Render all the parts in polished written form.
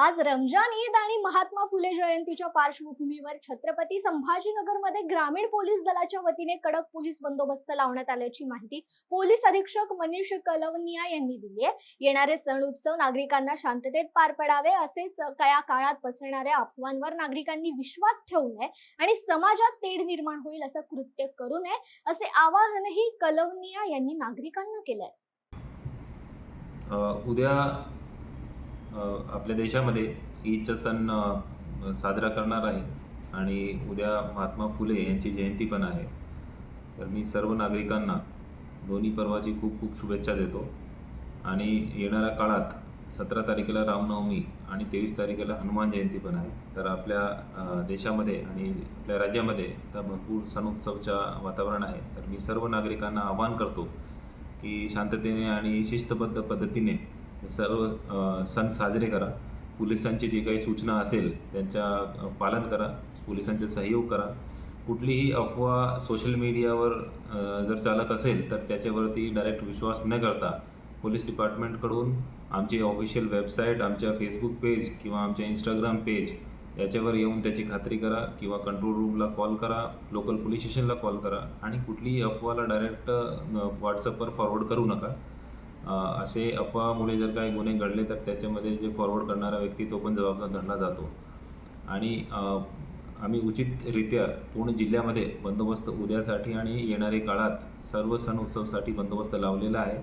आज रमजान ईद आणि महात्मा फुले जयंतीच्या पार्श्वभूमीवर छत्रपती संभाजीनगरमध्ये ग्रामीण पोलीस दलाच्या वतीने कडक पोलीस बंदोबस्त लावण्यात आल्याची माहिती पोलीस अधीक्षक मनीष कलवनिया यांनी दिली आहे। येणारे सण उत्सव नागरिकांना शांततेत पार पडावे, असेच या काळात पसरणाऱ्या अफवांवर नागरिकांनी विश्वास ठेवू नये आणि समाजात तेढ निर्माण होईल असं कृत्य करू नये, असे आवाहनही कलवनिया यांनी नागरिकांना केलंय। उद्या आपल्या देशामध्ये ईदचा सण साजरा करणार आहे आणि उद्या महात्मा फुले यांची जयंती पण आहे। तर मी सर्व नागरिकांना दोन्ही पर्वाची खूप खूप शुभेच्छा देतो आणि येणाऱ्या काळात 17 तारखेला रामनवमी आणि 23 तारखेला हनुमान जयंती पण आहे। तर आपल्या देशामध्ये आणि आपल्या राज्यामध्ये आता भरपूर सण उत्सवच्या वातावरण आहे। तर मी सर्व नागरिकांना आवाहन करतो की शांततेने आणि शिस्तबद्ध पद्धतीने सर्व सण साजरे करा। पोलिसांची जी काही सूचना असेल त्यांच्या पालन करा, पोलिसांचे सहयोग करा। कुठलीही अफवा सोशल मीडियावर जर चालत असेल तर त्याच्यावरती डायरेक्ट विश्वास न करता पोलीस डिपार्टमेंटकडून आमची ऑफिशियल वेबसाईट, आमच्या फेसबुक पेज किंवा आमच्या इंस्टाग्राम पेज याच्यावर येऊन त्याची खात्री करा किंवा कंट्रोल रूमला कॉल करा, लोकल पोलीस स्टेशनला कॉल करा आणि कुठलीही अफवाला डायरेक्ट व्हॉट्सअपवर फॉरवर्ड करू नका। असे अफवामुळे जर काही गुन्हे घडले तर त्याच्यामध्ये जे फॉरवर्ड करणारा व्यक्ती तो पण जबाबदार धरला जातो। आणि आम्ही उचितरित्या पूर्ण जिल्ह्यामध्ये बंदोबस्त उद्यासाठी आणि येणाऱ्या काळात सर्व सण उत्सवसाठी बंदोबस्त लावलेला आहे।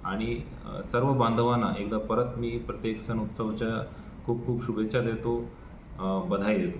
आणि सर्व बांधवांना एकदा परत मी प्रत्येक सण उत्सवाच्या खूप खूप शुभेच्छा देतो, बधाई देतो।